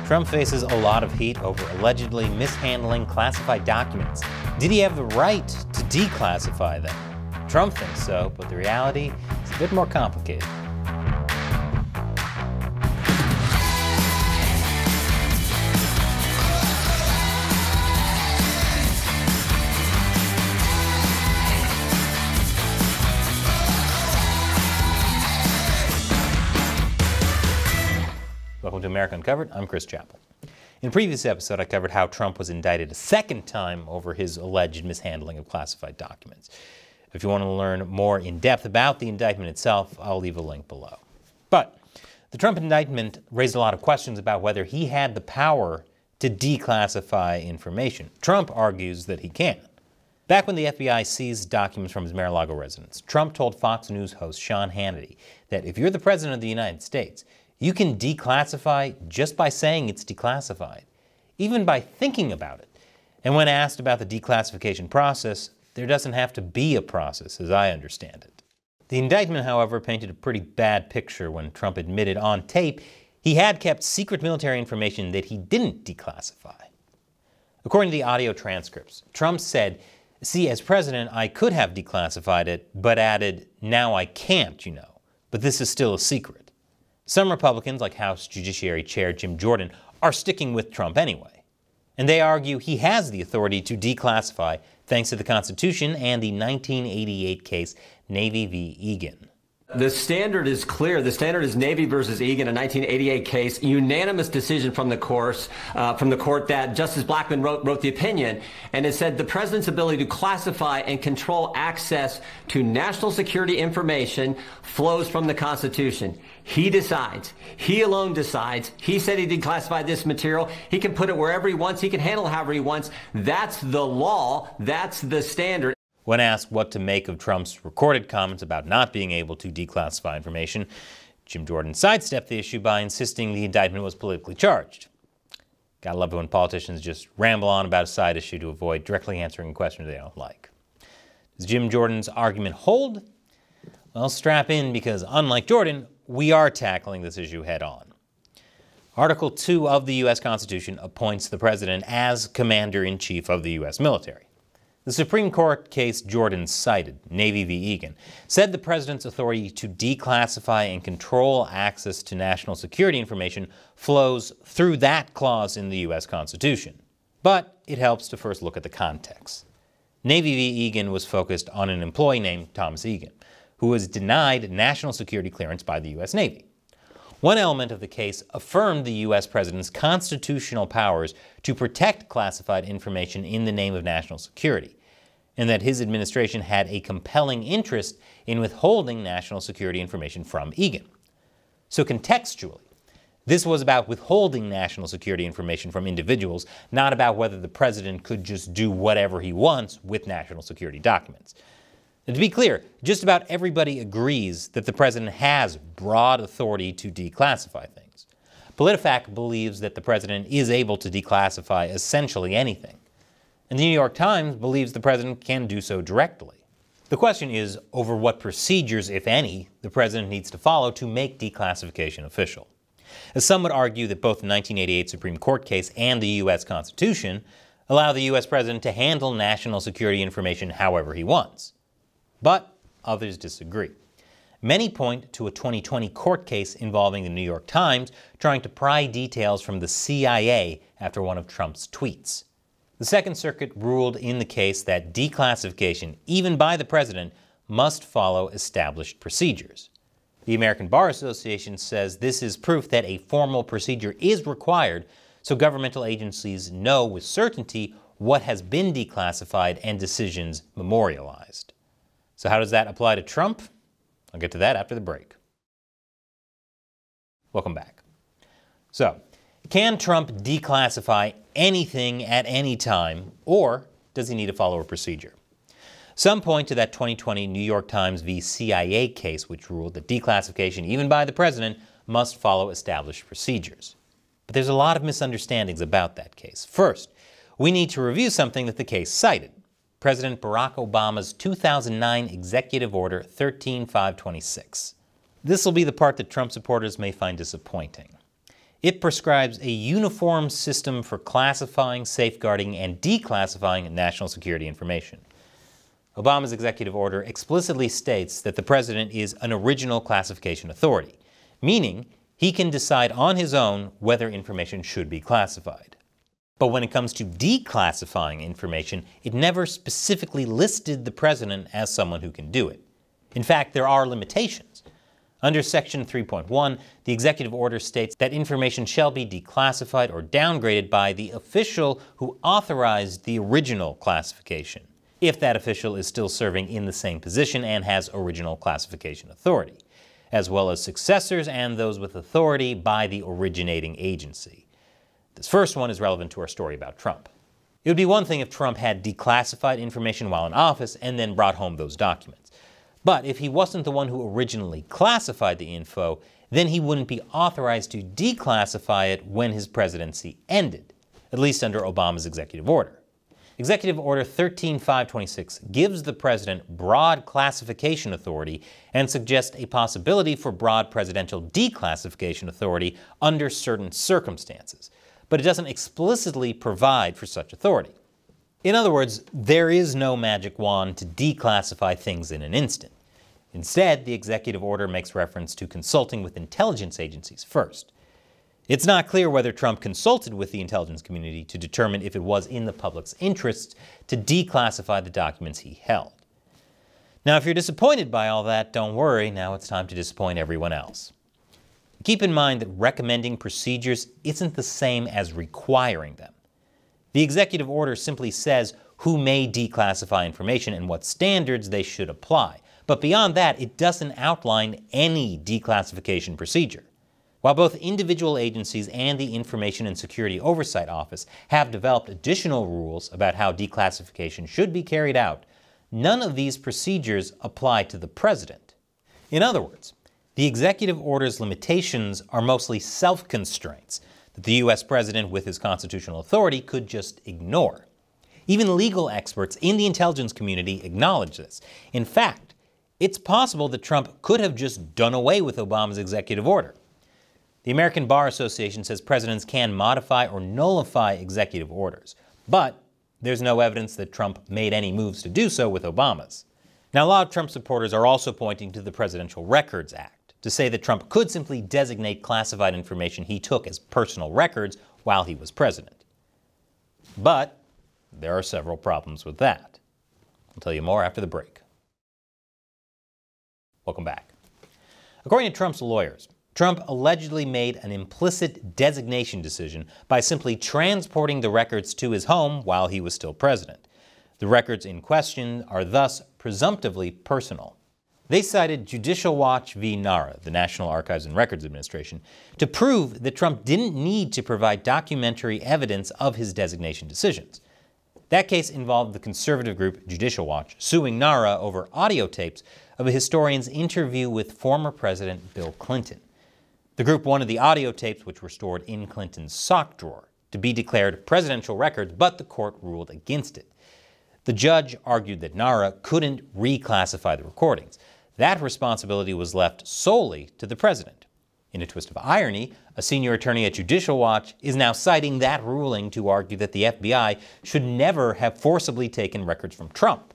Trump faces a lot of heat over allegedly mishandling classified documents. Did he have the right to declassify them? Trump thinks so, but the reality is a bit more complicated. Welcome to America Uncovered. I'm Chris Chappell. In a previous episode, I covered how Trump was indicted a second time over his alleged mishandling of classified documents. If you want to learn more in depth about the indictment itself, I'll leave a link below. But the Trump indictment raised a lot of questions about whether he had the power to declassify information. Trump argues that he can. Back when the FBI seized documents from his Mar-a-Lago residence, Trump told Fox News host Sean Hannity that if you're the president of the United States, you can declassify just by saying it's declassified, even by thinking about it. And when asked about the declassification process, there doesn't have to be a process, as I understand it. The indictment, however, painted a pretty bad picture when Trump admitted on tape he had kept secret military information that he didn't declassify. According to the audio transcripts, Trump said, "See, as president, I could have declassified it, but added, now I can't, you know, but this is still a secret." Some Republicans, like House Judiciary Chair Jim Jordan, are sticking with Trump anyway. And they argue he has the authority to declassify thanks to the Constitution and the 1988 case Navy v. Egan. The standard is clear. The standard is Navy versus Egan, a 1988 case, unanimous decision from the court that Justice Blackmun wrote the opinion, and it said the president's ability to classify and control access to national security information flows from the Constitution. He decides. He alone decides. He said he declassified this material. He can put it wherever he wants. He can handle it however he wants. That's the law. That's the standard. When asked what to make of Trump's recorded comments about not being able to declassify information, Jim Jordan sidestepped the issue by insisting the indictment was politically charged. Gotta love it when politicians just ramble on about a side issue to avoid directly answering questions they don't like. Does Jim Jordan's argument hold? Well, strap in, because unlike Jordan, we are tackling this issue head on. Article 2 of the U.S. Constitution appoints the president as commander-in-chief of the U.S. military. The Supreme Court case Jordan cited, Navy v. Egan, said the president's authority to declassify and control access to national security information flows through that clause in the U.S. Constitution. But it helps to first look at the context. Navy v. Egan was focused on an employee named Thomas Egan, who was denied national security clearance by the U.S. Navy. One element of the case affirmed the U.S. president's constitutional powers to protect classified information in the name of national security, and that his administration had a compelling interest in withholding national security information from Egan. So contextually, this was about withholding national security information from individuals, not about whether the president could just do whatever he wants with national security documents. And to be clear, just about everybody agrees that the president has broad authority to declassify things. PolitiFact believes that the president is able to declassify essentially anything. And the New York Times believes the president can do so directly. The question is over what procedures, if any, the president needs to follow to make declassification official. As some would argue that both the 1988 Supreme Court case and the U.S. Constitution allow the U.S. president to handle national security information however he wants. But others disagree. Many point to a 2020 court case involving the New York Times trying to pry details from the CIA after one of Trump's tweets. The Second Circuit ruled in the case that declassification, even by the president, must follow established procedures. The American Bar Association says this is proof that a formal procedure is required so governmental agencies know with certainty what has been declassified and decisions memorialized. So how does that apply to Trump? I'll get to that after the break. Welcome back. So, can Trump declassify anything at any time, or does he need to follow a procedure? Some point to that 2020 New York Times v. CIA case, which ruled that declassification, even by the president, must follow established procedures. But there's a lot of misunderstandings about that case. First, we need to review something that the case cited. President Barack Obama's 2009 Executive Order 13526. This will be the part that Trump supporters may find disappointing. It prescribes a uniform system for classifying, safeguarding, and declassifying national security information. Obama's executive order explicitly states that the president is an original classification authority, meaning he can decide on his own whether information should be classified. But when it comes to declassifying information, it never specifically listed the president as someone who can do it. In fact, there are limitations. Under Section 3.1, the executive order states that information shall be declassified or downgraded by the official who authorized the original classification, if that official is still serving in the same position and has original classification authority, as well as successors and those with authority by the originating agency. This first one is relevant to our story about Trump. It would be one thing if Trump had declassified information while in office and then brought home those documents. But if he wasn't the one who originally classified the info, then he wouldn't be authorized to declassify it when his presidency ended, at least under Obama's executive order. Executive Order 13526 gives the president broad classification authority and suggests a possibility for broad presidential declassification authority under certain circumstances, but it doesn't explicitly provide for such authority. In other words, there is no magic wand to declassify things in an instant. Instead, the executive order makes reference to consulting with intelligence agencies first. It's not clear whether Trump consulted with the intelligence community to determine if it was in the public's interests to declassify the documents he held. Now, if you're disappointed by all that, don't worry, now it's time to disappoint everyone else. Keep in mind that recommending procedures isn't the same as requiring them. The executive order simply says who may declassify information and what standards they should apply. But beyond that, it doesn't outline any declassification procedure. While both individual agencies and the Information and Security Oversight Office have developed additional rules about how declassification should be carried out, none of these procedures apply to the president. In other words, the executive order's limitations are mostly self-constraints that the U.S. president, with his constitutional authority, could just ignore. Even legal experts in the intelligence community acknowledge this. In fact, it's possible that Trump could have just done away with Obama's executive order. The American Bar Association says presidents can modify or nullify executive orders, but there's no evidence that Trump made any moves to do so with Obama's. Now, a lot of Trump supporters are also pointing to the Presidential Records Act to say that Trump could simply designate classified information he took as personal records while he was president. But there are several problems with that. I'll tell you more after the break. Welcome back. According to Trump's lawyers, Trump allegedly made an implicit designation decision by simply transporting the records to his home while he was still president. The records in question are thus presumptively personal. They cited Judicial Watch v. NARA, the National Archives and Records Administration, to prove that Trump didn't need to provide documentary evidence of his designation decisions. That case involved the conservative group Judicial Watch suing NARA over audio tapes of a historian's interview with former President Bill Clinton. The group wanted the audio tapes, which were stored in Clinton's sock drawer, to be declared presidential records, but the court ruled against it. The judge argued that NARA couldn't reclassify the recordings. That responsibility was left solely to the president. In a twist of irony, a senior attorney at Judicial Watch is now citing that ruling to argue that the FBI should never have forcibly taken records from Trump.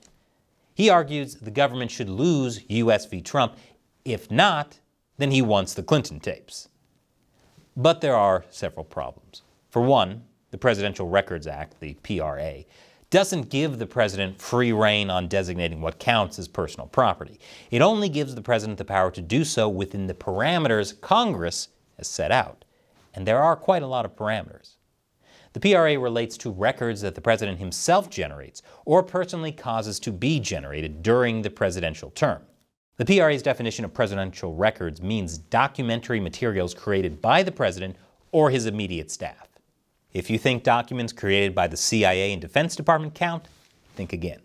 He argues the government should lose U.S. v. Trump. If not, then he wants the Clinton tapes. But there are several problems. For one, the Presidential Records Act, the PRA, doesn't give the president free rein on designating what counts as personal property. It only gives the president the power to do so within the parameters Congress has set out. And there are quite a lot of parameters. The PRA relates to records that the president himself generates or personally causes to be generated during the presidential term. The PRA's definition of presidential records means documentary materials created by the president or his immediate staff. If you think documents created by the CIA and Defense Department count, think again.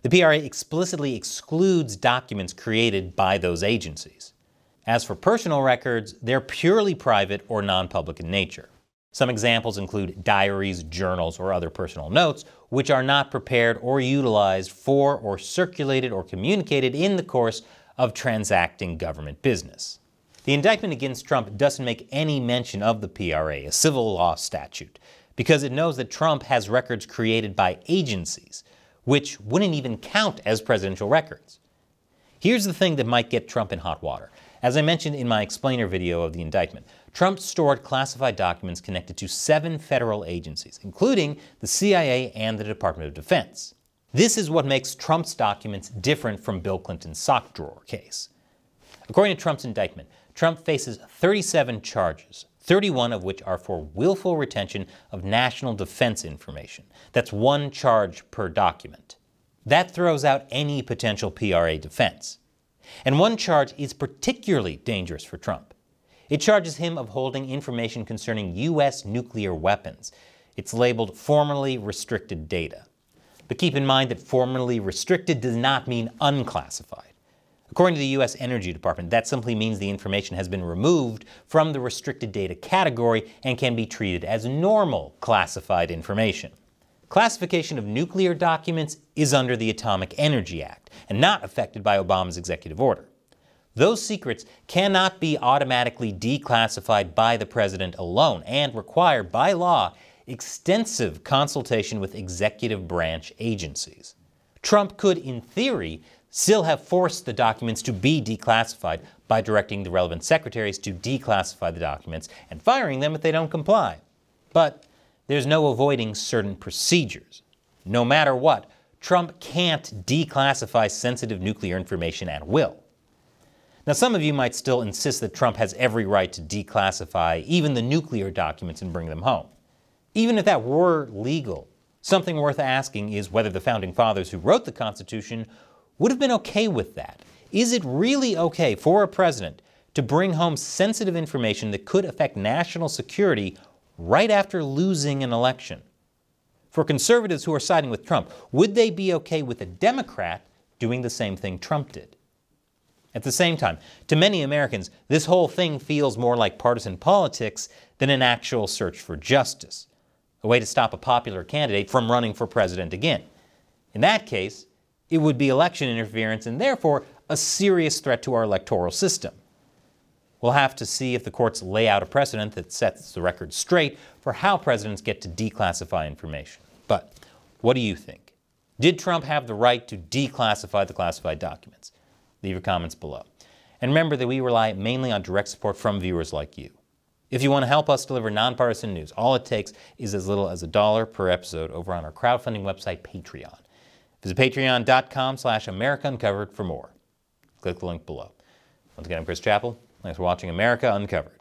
The PRA explicitly excludes documents created by those agencies. As for personal records, they're purely private or non-public in nature. Some examples include diaries, journals, or other personal notes, which are not prepared or utilized for or circulated or communicated in the course of transacting government business. The indictment against Trump doesn't make any mention of the PRA, a civil law statute, because it knows that Trump has records created by agencies, which wouldn't even count as presidential records. Here's the thing that might get Trump in hot water. As I mentioned in my explainer video of the indictment, Trump stored classified documents connected to 7 federal agencies, including the CIA and the Department of Defense. This is what makes Trump's documents different from Bill Clinton's sock drawer case. According to Trump's indictment, Trump faces 37 charges, 31 of which are for willful retention of national defense information. That's 1 charge per document. That throws out any potential PRA defense. And 1 charge is particularly dangerous for Trump. It charges him of holding information concerning U.S. nuclear weapons. It's labeled formerly restricted data. But keep in mind that formerly restricted does not mean unclassified. According to the U.S. Energy Department, that simply means the information has been removed from the restricted data category and can be treated as normal classified information. Classification of nuclear documents is under the Atomic Energy Act and not affected by Obama's executive order. Those secrets cannot be automatically declassified by the president alone and require, by law, extensive consultation with executive branch agencies. Trump could, in theory, still have forced the documents to be declassified by directing the relevant secretaries to declassify the documents and firing them if they don't comply. But there's no avoiding certain procedures. No matter what, Trump can't declassify sensitive nuclear information at will. Now, some of you might still insist that Trump has every right to declassify even the nuclear documents and bring them home. Even if that were legal, something worth asking is whether the Founding Fathers who wrote the Constitution would have been okay with that. Is it really okay for a president to bring home sensitive information that could affect national security right after losing an election? For conservatives who are siding with Trump, would they be okay with a Democrat doing the same thing Trump did? At the same time, to many Americans, this whole thing feels more like partisan politics than an actual search for justice, a way to stop a popular candidate from running for president again. In that case, it would be election interference and therefore a serious threat to our electoral system. We'll have to see if the courts lay out a precedent that sets the record straight for how presidents get to declassify information. But what do you think? Did Trump have the right to declassify the classified documents? Leave your comments below. And remember that we rely mainly on direct support from viewers like you. If you want to help us deliver nonpartisan news, all it takes is as little as $1 per episode over on our crowdfunding website, Patreon. Visit patreon.com/AmericaUncovered for more. Click the link below. Once again, I'm Chris Chappell. Thanks for watching America Uncovered.